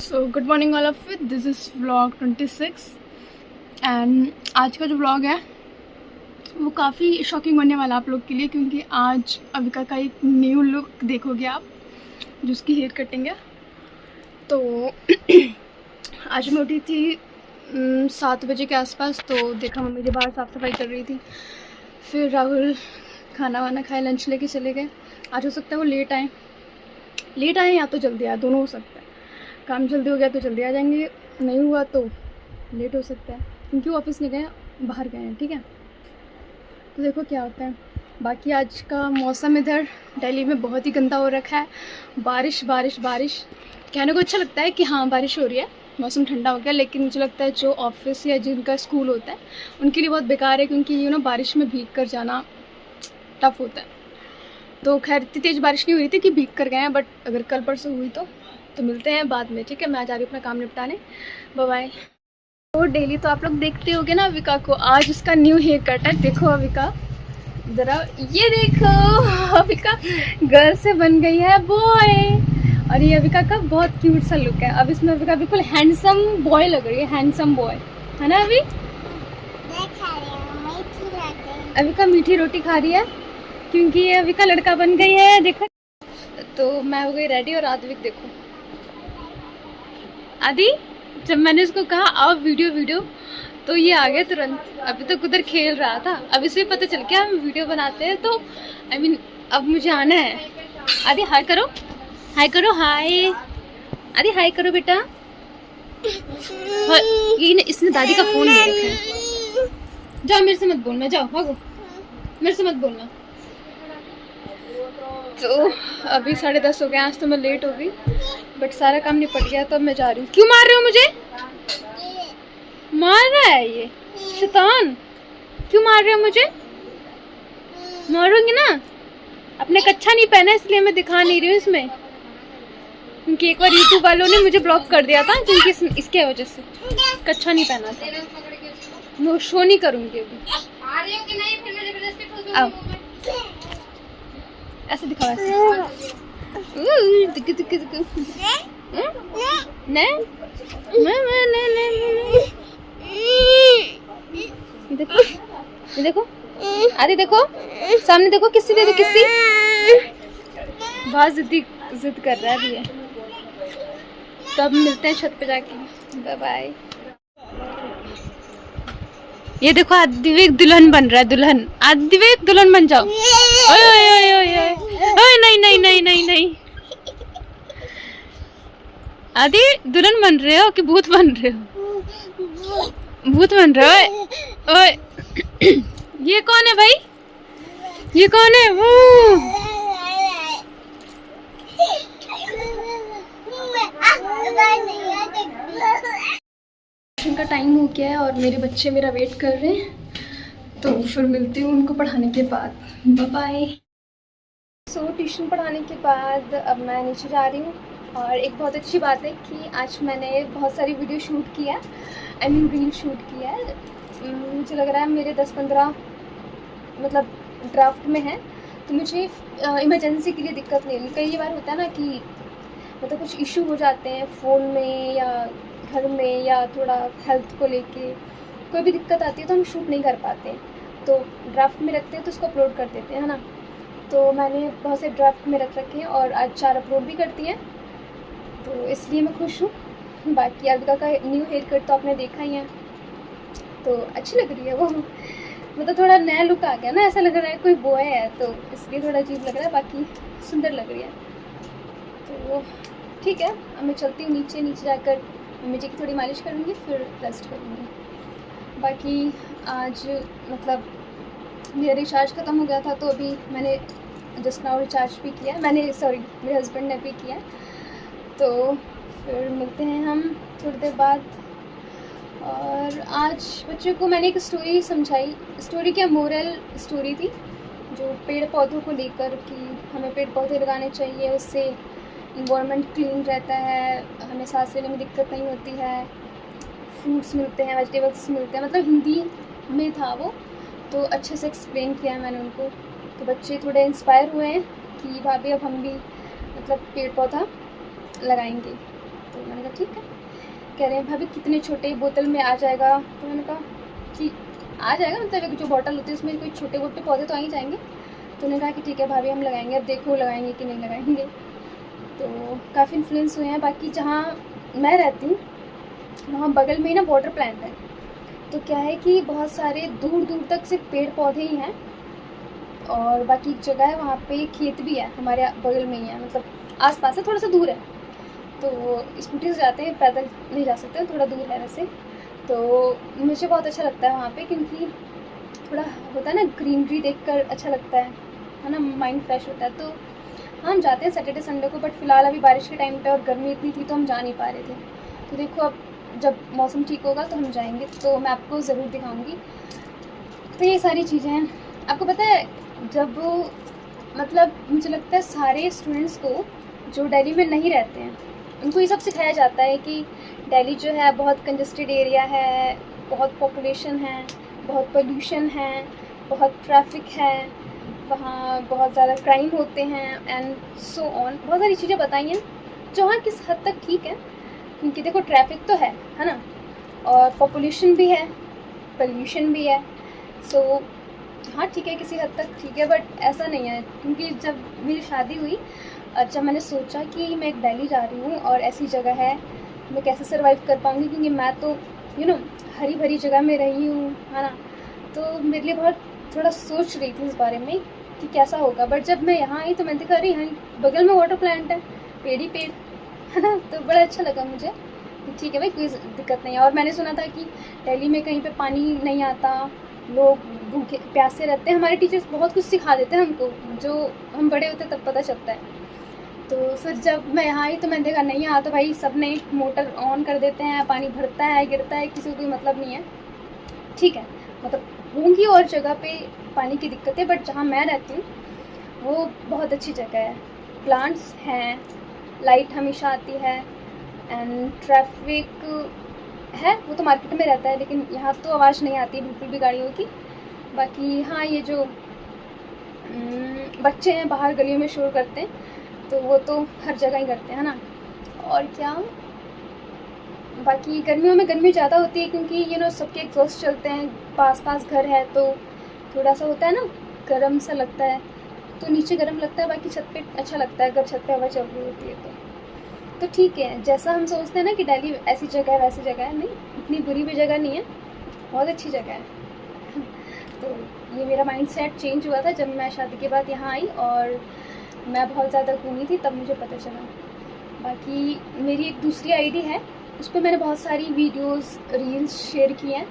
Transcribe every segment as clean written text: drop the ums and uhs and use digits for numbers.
So good morning all of it, this is vlog 26 and आज का जो vlog है वो काफ़ी शॉकिंग होने वाला आप लोग के लिए, क्योंकि आज अविका का एक न्यू लुक देखोगे आप, जो उसकी हेयर कटिंग है। तो आज मैं उठी थी 7 बजे के आसपास, तो देखा मम्मी जी बाहर साफ़ सफाई कर रही थी। फिर राहुल खाना वाना खाए, लंच लेके चले गए। आज हो सकता है वो लेट आए या तो जल्दी आए, दोनों हो सकता है। काम जल्दी हो गया तो जल्दी आ जाएंगे, नहीं हुआ तो लेट हो सकता है, क्योंकि वो ऑफिस नहीं गए, बाहर गए हैं। ठीक है, तो देखो क्या होता है। बाकी आज का मौसम इधर दिल्ली में बहुत ही गंदा हो रखा है। बारिश बारिश बारिश कहने को अच्छा लगता है कि हाँ बारिश हो रही है, मौसम ठंडा हो गया, लेकिन मुझे लगता है जो ऑफिस या जिनका स्कूल होता है उनके लिए बहुत बेकार है, क्योंकि बारिश में भीग कर जाना टफ होता है। तो खैर इतनी तेज़ बारिश नहीं हुई थी कि भीग कर गए हैं, बट अगर कल परसों हुई तो मिलते हैं बाद में। ठीक है, मैं जा रही हूँ अपना काम निपटाने। Bye bye. तो डेली तो आप लोग देखते होगे ना अविका को, आज उसका न्यू हेयर कट है। देखो अविका, ज़रा ये देखो, अविका गर्ल से बन गई है बॉय, और ये अविका का बहुत क्यूट सा लुक है। अब इसमें अविका बिल्कुल हैंडसम बॉय लग रही है, हैंडसम बॉय है ना। अविका मीठी रोटी खा रही है, क्योंकि ये अविका लड़का बन गई है। देखो, तो मैं हो गई रेडी, और आद्विक देखो, आदि जब मैंने इसको कहा आओ वीडियो तो ये आ गया तुरंत। अभी तक उधर खेल रहा था, अब इसे पता चल गया हम वीडियो बनाते हैं, तो आई मीन अब मुझे आना है। आदि हाय करो, हाय करो, हाय आदि, हाय करो बेटा। ये इसने दादी का फोन ले रखा है। जाओ मेरे से मत बोलना, जाओ भागो, मेरे से मत बोलना। तो अभी 10:30 हो गए, आज तो मैं लेट हो गई, बट सारा काम निपट गया, तो अब मैं जा रही हूँ। क्यों मार रहे हो मुझे? मार रहा है ये शैतान, क्यों मार रहे हो मुझे? मारूंगी ना। अपने कच्छा नहीं पहना इसलिए मैं दिखा नहीं रही हूँ इसमें, क्योंकि एक बार यूट्यूब वालों ने मुझे ब्लॉक कर दिया था, क्योंकि इसके वजह से कच्छा नहीं पहना था। मैं शो नहीं करूँगी अभी। आओ ऐसे दिखाओ, ऐसे देखो, देखो आदि, देखो सामने, देखो किसी दे दो, किसी बहुत जिद कर रहा है अभी ये। तो अब मिलते हैं छत पे जाके, बाय बाय। ये देखो आदिविक दुल्हन बन रहा है, दुल्हन। आदिविक दुल्हन बन जाओ। ओए ओए ओए ओए ओए, नहीं नहीं नहीं नहीं नहीं, आदि दुल्हन बन रहे हो कि भूत बन रहे हो? भूत बन रहे हो? ओए ये कौन है भाई, ये कौन है? का टाइम हो गया है और मेरे बच्चे मेरा वेट कर रहे हैं, तो फिर मिलती हूँ उनको पढ़ाने के बाद। Bye bye. सो ट्यूशन पढ़ाने के बाद अब मैं नीचे जा रही हूँ, और एक बहुत अच्छी बात है कि आज मैंने बहुत सारी वीडियो शूट किया है, आई मीन रील शूट किया है। मुझे लग रहा है मेरे 10-15 मतलब ड्राफ्ट में है, तो मुझे इमरजेंसी के लिए दिक्कत नहीं होगी। कई बार होता है ना कि मतलब कुछ इशू हो जाते हैं फ़ोन में या घर में, या थोड़ा हेल्थ को लेके कोई भी दिक्कत आती है, तो हम शूट नहीं कर पाते, तो ड्राफ्ट में रखते हैं, तो उसको अपलोड कर देते हैं, है ना। तो मैंने बहुत से ड्राफ्ट में रख रखे हैं, और आज 4 अपलोड भी करती हैं, तो इसलिए मैं खुश हूँ। बाकी अविका का न्यू हेयर कट तो आपने देखा ही है, तो अच्छी लग रही है वो, मतलब थोड़ा नया लुक आ गया ना, ऐसा लग रहा है कोई बॉय है, तो इसलिए थोड़ा अजीब लग रहा है, बाकी सुंदर लग रही है। तो ठीक है, अब मैं चलती हूँ नीचे जाकर मम्मी जी की थोड़ी मालिश करूँगी, फिर रेस्ट करूँगी। बाकी आज मतलब मेरा रिचार्ज ख़त्म हो गया था, तो अभी मैंने जस्ट नाउ रिचार्ज भी किया, मैंने सॉरी मेरे हस्बैंड ने भी किया, तो फिर मिलते हैं हम थोड़ी देर बाद। और आज बच्चों को मैंने एक स्टोरी समझाई, स्टोरी क्या मोरल स्टोरी थी, जो पेड़ पौधों को लेकर कि हमें पेड़ पौधे लगाने चाहिए, उससे इन्वायरमेंट क्लीन रहता है, हमें सांस लेने में दिक्कत नहीं होती है, फ्रूट्स मिलते हैं, वेजिटेबल्स मिलते हैं, मतलब हिंदी में था वो, तो अच्छे से एक्सप्लेन किया है मैंने उनको। तो बच्चे थोड़े इंस्पायर हुए हैं कि भाभी अब हम भी मतलब पेड़ पौधा लगाएंगे। तो मैंने कहा ठीक है। कह रहे हैं भाभी कितने छोटे बोतल में आ जाएगा, तो मैंने कहा कि आ जाएगा, मतलब एक जो बॉटल होती है उसमें कोई छोटे मोटे पौधे तो आ ही जाएंगे। तो उन्होंने कहा कि ठीक है भाभी हम लगाएंगे, अब देखो लगाएंगे कि नहीं लगाएंगे। तो काफ़ी इन्फ्लुएंस हुए हैं। बाकी जहाँ मैं रहती हूँ वहाँ बगल में ही ना वाटर प्लांट है, तो क्या है कि बहुत सारे दूर दूर तक सिर्फ पेड़ पौधे ही हैं, और बाकी जगह है वहाँ पे खेत भी है, हमारे बगल में ही है, मतलब आसपास है, थोड़ा सा दूर है। तो स्कूटी से जाते हैं, पैदल नहीं जा सकते, थोड़ा दूर है वैसे। तो मुझे बहुत अच्छा लगता है वहाँ पे, क्योंकि थोड़ा होता है ना ग्रीनरी देखकर अच्छा लगता है ना, माइंड फ्रेश होता है। तो हम जाते हैं सैटरडे संडे को, बट फ़िलहाल अभी बारिश के टाइम पे और गर्मी इतनी थी तो हम जा नहीं पा रहे थे। तो देखो अब जब मौसम ठीक होगा तो हम जाएंगे, तो मैं आपको ज़रूर दिखाऊंगी। तो ये सारी चीज़ें हैं। आपको पता है जब मतलब मुझे लगता है सारे स्टूडेंट्स को जो दिल्ली में नहीं रहते हैं उनको ये सब सिखाया जाता है कि दिल्ली जो है बहुत कंजस्टेड एरिया है, बहुत पॉपुलेशन है, बहुत पोल्यूशन है, बहुत ट्रैफिक है, वहाँ बहुत ज़्यादा क्राइम होते हैं एंड सो ऑन। बहुत सारी चीज़ें बताई हैं जो हाँ किस हद तक ठीक है, क्योंकि देखो ट्रैफिक तो है ना, और पॉपुलेशन भी है, पोल्यूशन भी है। सो हाँ ठीक है, किसी हद तक ठीक है, बट ऐसा नहीं है। क्योंकि जब मेरी शादी हुई, जब मैंने सोचा कि मैं एक दिल्ली जा रही हूँ और ऐसी जगह है, मैं कैसे सर्वाइव कर पाऊँगी, क्योंकि मैं तो हरी भरी जगह में रही हूँ, है ना। तो मेरे लिए बहुत थोड़ा सोच रही थी इस बारे में कि कैसा होगा। बट जब मैं यहाँ आई तो मैं देखा अरे यहाँ बगल में वाटर प्लांट है, पेड़ ही पेड़, है ना। तो बड़ा अच्छा लगा मुझे, ठीक है भाई कोई दिक्कत नहीं है। और मैंने सुना था कि दिल्ली में कहीं पे पानी नहीं आता, लोग भूखे प्यासे रहते हैं। हमारे टीचर्स बहुत कुछ सिखा देते हैं हमको, जो हम बड़े होते तब पता चलता है। तो फिर जब मैं यहाँ आई तो मैंने देखा नहीं, यहाँ तो भाई सब ने मोटर ऑन कर देते हैं, पानी भरता है गिरता है, किसी को कोई मतलब नहीं है। ठीक है, मतलब होंगी और जगह पे पानी की दिक्कत है, बट जहाँ मैं रहती हूँ वो बहुत अच्छी जगह है, प्लांट्स हैं, लाइट हमेशा आती है, एंड ट्रैफिक है वो तो मार्केट में रहता है, लेकिन यहाँ तो आवाज़ नहीं आती बिल्कुल भी गाड़ियों की। बाकी हाँ ये जो बच्चे हैं बाहर गलियों में शोर करते हैं, तो वो तो हर जगह ही करते हैं ना। और क्या, बाकी गर्मियों में गर्मी ज़्यादा होती है, क्योंकि सबके एग्जॉस्ट चलते हैं, पास पास घर है, तो थोड़ा सा होता है ना गर्म सा लगता है। तो नीचे गर्म लगता है, बाकी छत पे अच्छा लगता है अगर छत पे हवा चल रही होती है तो ठीक है। जैसा हम सोचते हैं ना कि दिल्ली ऐसी जगह है वैसी जगह है, नहीं, इतनी बुरी भी जगह नहीं है, बहुत अच्छी जगह है। तो ये मेरा माइंडसेट चेंज हुआ था जब मैं शादी के बाद यहाँ आई, और मैं बहुत ज़्यादा घूमी थी, तब मुझे पता चला। बाकी मेरी एक दूसरी आईडी है, उस पर मैंने बहुत सारी वीडियोस रील्स शेयर की हैं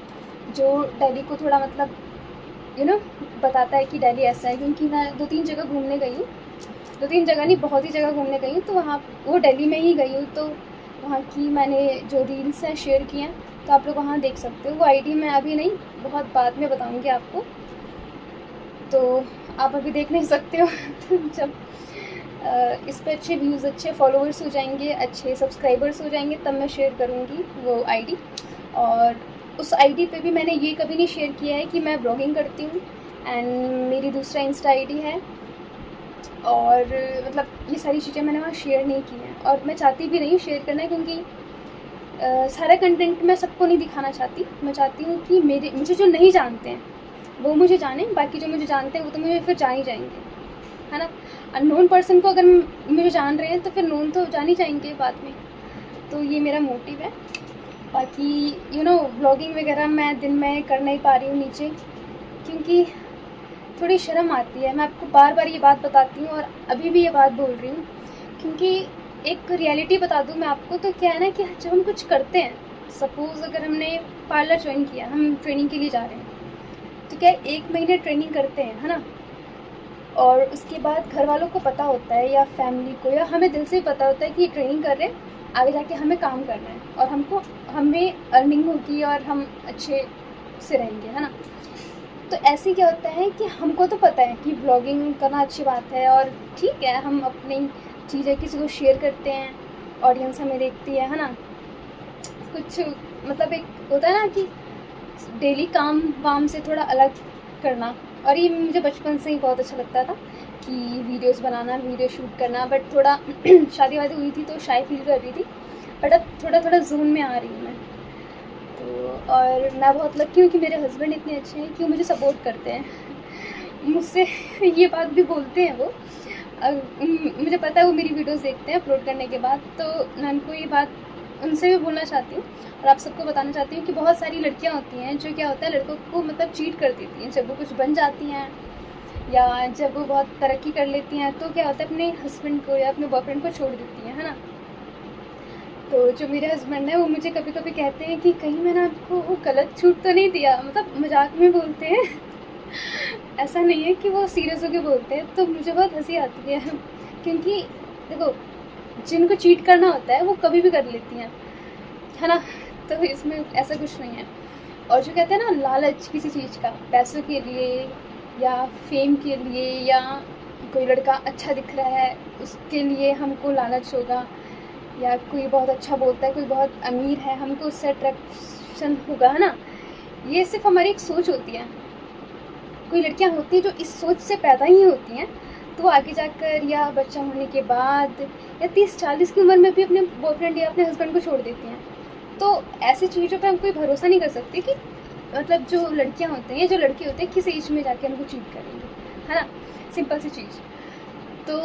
जो दिल्ली को थोड़ा मतलब बताता है कि दिल्ली ऐसा है। क्योंकि मैं 2-3 जगह घूमने गई हूँ, 2-3 जगह नहीं बहुत ही जगह घूमने गई हूँ, तो वहाँ वो दिल्ली में ही गई हूँ, तो वहाँ की मैंने जो रील्स हैं शेयर की हैं, तो आप लोग वहाँ देख सकते हो। वो आईडी मैं अभी नहीं, बहुत बाद में बताऊँगी आपको, तो आप अभी देख नहीं सकते हो। जब इस पर अच्छे व्यूज़, अच्छे फॉलोअर्स हो जाएंगे, अच्छे सब्सक्राइबर्स हो जाएंगे, तब मैं शेयर करूँगी वो आईडी। और उस आईडी पे भी मैंने ये कभी नहीं शेयर किया है कि मैं ब्लॉगिंग करती हूँ, एंड मेरी दूसरा इंस्टा आईडी है, और मतलब ये सारी चीज़ें मैंने वहाँ शेयर नहीं की हैं, और मैं चाहती भी नहीं शेयर करना है, क्योंकि सारा कंटेंट मैं सबको नहीं दिखाना चाहती। मैं चाहती हूँ कि मुझे जो नहीं जानते हैं वो मुझे जाने, बाकी जो मुझे जानते हैं वो तो मुझे फिर जान ही जाएंगे, है ना। अननोन पर्सन को अगर मुझे जान रहे हैं तो फिर नोन तो जान ही जाएंगे बाद में। तो ये मेरा मोटिव है। बाकी व्लॉगिंग वगैरह मैं दिन में कर नहीं पा रही हूँ नीचे, क्योंकि थोड़ी शर्म आती है। मैं आपको बार बार ये बात बताती हूँ और अभी भी ये बात बोल रही हूँ, क्योंकि एक रियलिटी बता दूँ मैं आपको, तो क्या है ना कि जब हम कुछ करते हैं, सपोज़ अगर हमने पार्लर ज्वाइन किया, हम ट्रेनिंग के लिए जा रहे हैं, तो क्या 1 महीने ट्रेनिंग करते हैं, है ना, और उसके बाद घर वालों को पता होता है, या फैमिली को, या हमें दिल से पता होता है कि ट्रेनिंग कर रहे हैं, आगे जाके हमें काम करना है और हमें अर्निंग होगी और हम अच्छे से रहेंगे, है ना। तो ऐसे क्या होता है कि हमको तो पता है कि व्लॉगिंग करना अच्छी बात है, और ठीक है हम अपनी चीज़ें किसी को शेयर करते हैं, ऑडियंस हमें देखती है ना। कुछ मतलब एक होता है ना कि डेली काम वाम से थोड़ा अलग करना, और ये मुझे बचपन से ही बहुत अच्छा लगता था कि वीडियोस बनाना, वीडियो शूट करना। बट थोड़ा शादी वादी हुई थी तो शाय फील कर रही थी, बट अब थोड़ा थोड़ा जोन में आ रही हूँ मैं। तो और मैं बहुत लकी हूँ कि मेरे हस्बैंड इतने अच्छे हैं कि वो मुझे सपोर्ट करते हैं। मुझसे ये बात भी बोलते हैं वो। मुझे पता है वो मेरी वीडियोस देखते हैं अपलोड करने के बाद, तो मैं उनको ये बात उनसे भी बोलना चाहती हूँ और आप सबको बताना चाहती हूँ कि बहुत सारी लड़कियाँ होती हैं जो क्या होता है लड़कों को मतलब चीट कर देती हैं। जब वो कुछ बन जाती हैं या जब वो बहुत तरक्की कर लेती हैं तो क्या होता है अपने हस्बैंड को या अपने बॉयफ्रेंड को छोड़ देती हैं, है ना। तो जो मेरे हस्बैंड हैं वो मुझे कभी कभी कहते हैं कि कहीं मैंने आपको वो गलत छूट तो नहीं दिया, मतलब मजाक में बोलते हैं। ऐसा नहीं है कि वो सीरियस होकर बोलते हैं। तो मुझे बहुत हंसी आती है क्योंकि देखो जिनको चीट करना होता है वो कभी भी कर लेती हैं, है ना। तो इसमें ऐसा कुछ नहीं है। और जो कहते हैं ना लालच किसी चीज़ का, पैसों के लिए या फेम के लिए, या कोई लड़का अच्छा दिख रहा है उसके लिए हमको लालच होगा, या कोई बहुत अच्छा बोलता है, कोई बहुत अमीर है हमको उससे अट्रैक्शन होगा, है ना। ये सिर्फ हमारी एक सोच होती है। कोई लड़कियां होती हैं जो इस सोच से पैदा ही होती हैं, तो आगे जाकर या बच्चा होने के बाद या 30-40 की उम्र में भी अपने बॉयफ्रेंड या अपने हस्बैंड को छोड़ देती हैं। तो ऐसी चीज़ों पे हम कोई भरोसा नहीं कर सकते कि मतलब जो लड़कियां होती हैं, जो लड़के होते हैं, किस एज में जाके हमको चीट करेंगे, है ना। सिंपल सी चीज़। तो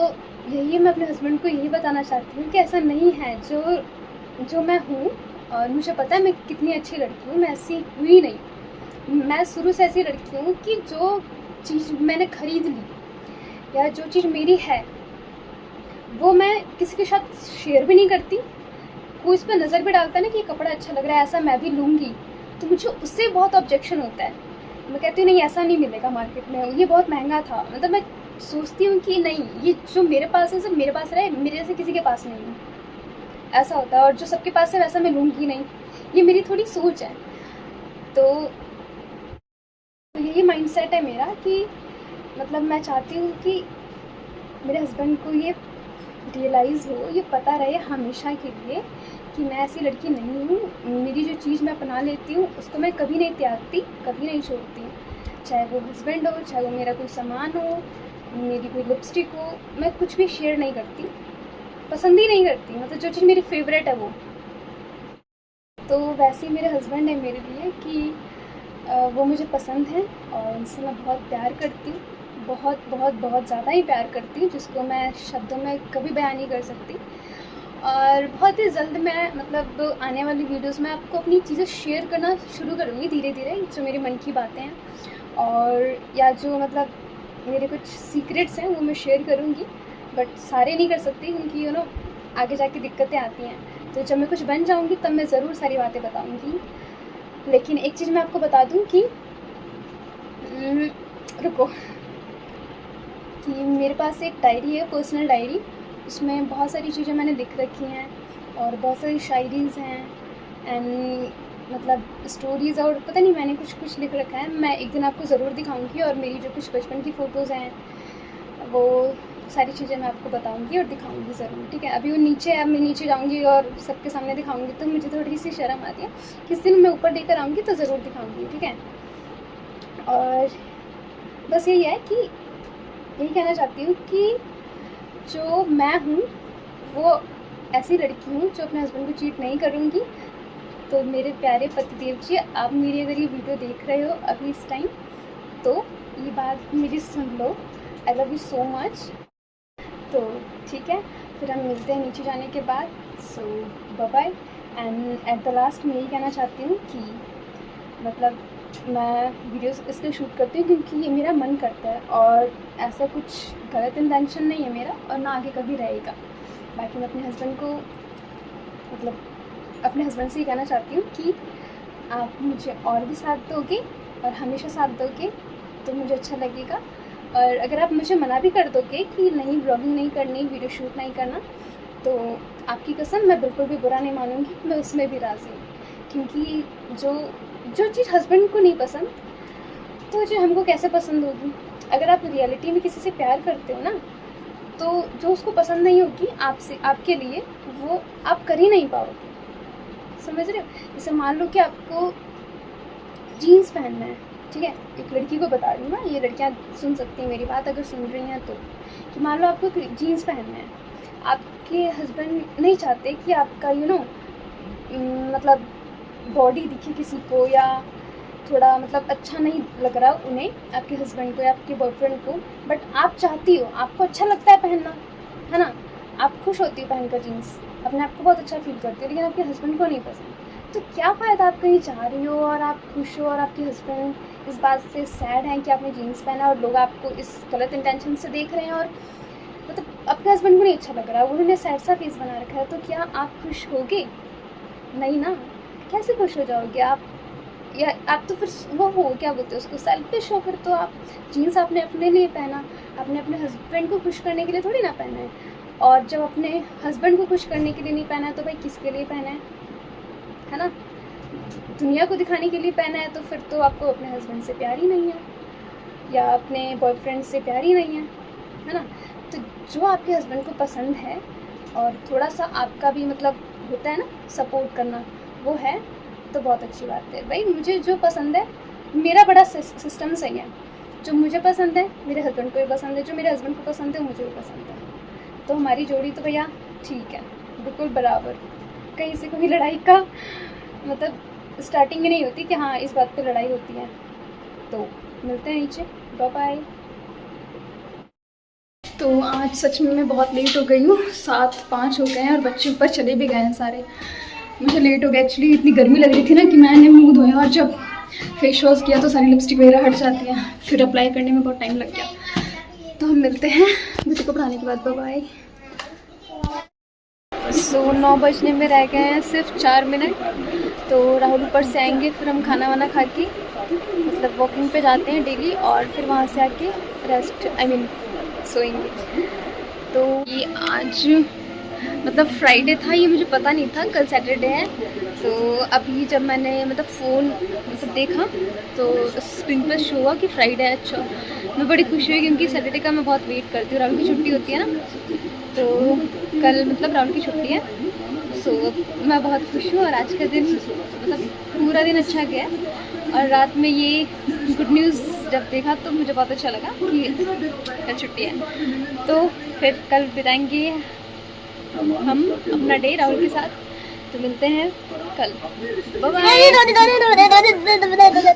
यही मैं अपने हस्बैंड को यही बताना चाहती हूँ कि ऐसा नहीं है। जो मैं हूँ और मुझे पता है मैं कितनी अच्छी लड़की हूँ, मैं ऐसी हुई नहीं। मैं शुरू से ऐसी लड़की हूँ कि जो चीज़ मैंने ख़रीद ली या जो चीज़ मेरी है वो मैं किसी के साथ शेयर भी नहीं करती। कोई इस पर नज़र भी डालता है ना कि ये कपड़ा अच्छा लग रहा है, ऐसा मैं भी लूँगी, तो मुझे उससे बहुत ऑब्जेक्शन होता है। मैं कहती हूँ नहीं ऐसा नहीं मिलेगा मार्केट में, ये बहुत महंगा था। मतलब मैं सोचती हूँ कि नहीं, ये जो मेरे पास है सिर्फ मेरे पास रहे, मेरे जैसे किसी के पास नहीं है, ऐसा होता है। और जो सबके पास है वैसा मैं लूँगी नहीं, ये मेरी थोड़ी सोच है। तो यही माइंडसेट है मेरा कि मतलब मैं चाहती हूँ कि मेरे हस्बैंड को ये रियलाइज़ हो, ये पता रहे हमेशा के लिए कि मैं ऐसी लड़की नहीं हूँ। मेरी जो चीज़ मैं अपना लेती हूँ उसको मैं कभी नहीं त्यागती, कभी नहीं छोड़ती। चाहे वो हस्बैंड हो, चाहे वो मेरा कोई सामान हो, मेरी कोई लिपस्टिक हो, मैं कुछ भी शेयर नहीं करती, पसंद ही नहीं करती। मतलब जो चीज़ मेरी फेवरेट है वो। तो वैसे ही मेरे हस्बैंड है मेरे लिए कि वो मुझे पसंद है और उनसे मैं बहुत प्यार करती हूँ, बहुत बहुत बहुत ज़्यादा ही प्यार करती हूँ, जिसको मैं शब्दों में कभी बयान नहीं कर सकती। और बहुत ही जल्द मैं मतलब आने वाली वीडियोस में आपको अपनी चीज़ें शेयर करना शुरू करूँगी धीरे धीरे, जो मेरे मन की बातें हैं और या जो मतलब मेरे कुछ सीक्रेट्स हैं वो मैं शेयर करूँगी। बट सारे नहीं कर सकती क्योंकि आगे जाके दिक्कतें आती हैं। तो जब मैं कुछ बन जाऊँगी तब मैं ज़रूर सारी बातें बताऊँगी। लेकिन एक चीज़ मैं आपको बता दूँ कि रुको, कि मेरे पास एक डायरी है, पर्सनल डायरी। उसमें बहुत सारी चीज़ें मैंने लिख रखी हैं और बहुत सारी शायरीज़ हैं एंड मतलब स्टोरीज़, और पता नहीं मैंने कुछ लिख रखा है। मैं एक दिन आपको ज़रूर दिखाऊंगी और मेरी जो कुछ बचपन की फ़ोटोज़ हैं वो सारी चीज़ें मैं आपको बताऊंगी और दिखाऊंगी ज़रूर, ठीक है। अभी वो नीचे है, मैं नीचे जाऊंगी और सबके सामने दिखाऊंगी तो मुझे थोड़ी सी शर्म आती है। किस दिन मैं ऊपर लेकर आऊँगी तो ज़रूर दिखाऊँगी, ठीक है। और बस यही है कि यही कहना चाहती हूँ कि जो मैं हूँ वो ऐसी लड़की हूँ जो अपने हस्बैंड को चीट नहीं करूँगी। तो मेरे प्यारे पतिदेव जी, आप मेरी अगर ये वीडियो देख रहे हो अभी इस टाइम तो ये बात मेरी सुन लो। I love you so much. तो ठीक है, फिर हम मिलते हैं नीचे जाने के बाद। So bye bye. And at the last मैं यही कहना चाहती हूँ कि मतलब मैं वीडियोस इसलिए शूट करती हूँ क्योंकि ये मेरा मन करता है और ऐसा कुछ गलत इंटेंशन नहीं है मेरा और ना आगे कभी रहेगा। बाकी मैं अपने हस्बैंड को मतलब अपने हस्बैंड से ही कहना चाहती हूँ कि आप मुझे और भी साथ दोगे और हमेशा साथ दोगे तो मुझे अच्छा लगेगा। और अगर आप मुझे मना भी कर दोगे कि नहीं ब्लॉगिंग नहीं करनी, वीडियो शूट नहीं करना, तो आपकी कसम मैं बिल्कुल भी बुरा नहीं मानूंगी, मैं उसमें भी राज़ी हूँ। क्योंकि जो चीज़ हस्बैंड को नहीं पसंद तो जो हमको कैसे पसंद होगी। अगर आप रियलिटी में किसी से प्यार करते हो ना तो जो उसको पसंद नहीं होगी आपसे, आपके लिए वो आप कर ही नहीं पाओगे, समझ रहे हो। जैसे मान लो कि आपको जीन्स पहनना है, ठीक है, एक लड़की को बता रही हूँ ना, ये लड़कियाँ सुन सकती हैं मेरी बात अगर सुन रही हैं तो, कि मान लो आपको जीन्स पहनना है, आपके हस्बैंड नहीं चाहते कि आपका मतलब बॉडी दिखे किसी को, या थोड़ा मतलब अच्छा नहीं लग रहा उन्हें, आपके हस्बैंड को या आपके बॉयफ्रेंड को, बट आप चाहती हो, आपको अच्छा लगता है पहनना, है ना, आप खुश होती हो पहनकर जीन्स, अपने आप को बहुत अच्छा फील करती हो, लेकिन आपके हस्बैंड को नहीं पसंद, तो क्या फ़ायदा, आप कहीं जा रही हो और आप खुश हो और आपके हस्बैंड इस बात से सैड हैं कि आपने जीन्स पहना और लोग आपको इस गलत इंटेंशन से देख रहे हैं, और मतलब आपके हस्बैंड को नहीं अच्छा लग रहा है, उन्होंने सैड सा फेस बना रखा है, तो क्या आप खुश होगे? नहीं ना, कैसे खुश हो जाओगे आप? या आप तो फिर वो हो, क्या बोलते हैं उसको, सेल्फिश हो फिर तो आप। जीन्स आपने अपने लिए पहना, आपने अपने हस्बैंड को खुश करने के लिए थोड़ी ना पहना है, और जब अपने हस्बैंड को खुश करने के लिए नहीं पहना है तो भाई किसके लिए पहना है ना, दुनिया को दिखाने के लिए पहना है, तो फिर तो आपको अपने हस्बैंड से प्यार ही नहीं है, या अपने बॉयफ्रेंड से प्यार ही नहीं है ना। तो जो आपके हस्बैंड को पसंद है और थोड़ा सा आपका भी मतलब होता है ना सपोर्ट करना, वो है तो बहुत अच्छी बात है। भाई मुझे जो पसंद है, मेरा बड़ा सिस्टम सही है, जो मुझे पसंद है मेरे हस्बैंड को भी पसंद है, जो मेरे हस्बैंड को पसंद है मुझे भी पसंद है, तो हमारी जोड़ी तो भैया ठीक है, बिल्कुल बराबर। कहीं से कोई लड़ाई का मतलब स्टार्टिंग में नहीं होती कि हाँ इस बात पे लड़ाई होती है। तो मिलते हैं नीचे, बाय बाय। तो आज सच में मैं बहुत लेट हो गई हूँ, 7:05 हो गए हैं और बच्चे ऊपर चले भी गए हैं सारे। मुझे लेट हो गया एक्चुअली, इतनी गर्मी लग रही थी ना कि मैंने मुँह धोया, और जब फेस वॉश किया तो सारी लिपस्टिक वगैरह हट जाती है, फिर अप्लाई करने में बहुत टाइम लग गया। तो हम मिलते हैं बेटे को पढ़ाने के बाद, बाय बाय। सो 9 बजने में रह गए हैं सिर्फ 4 मिनट, तो राहुल ऊपर से आएंगे, फिर हम खाना वाना खा के मतलब वॉकिंग पे जाते हैं डेली, और फिर वहाँ से आके रेस्ट सोएंगे। तो ये आज मतलब फ्राइडे था, ये मुझे पता नहीं था कल सैटरडे है। तो अभी जब मैंने मतलब फ़ोन मतलब देखा तो स्क्रीन पर शो हुआ कि फ्राइडे है। अच्छा, मैं बड़ी खुश हुई क्योंकि सैटरडे का मैं बहुत वेट करती हूँ, राहुल की छुट्टी होती है ना, तो कल मतलब राहुल की छुट्टी है। सो मैं बहुत खुश हूँ, और आज का दिन मतलब पूरा दिन अच्छा गया, और रात में ये गुड न्यूज़ जब देखा तो मुझे बहुत अच्छा लगा कि कल छुट्टी है। तो फिर कल बिताएंगे हम अपना डे राहुल के साथ, तो मिलते हैं कल, बाय बाय।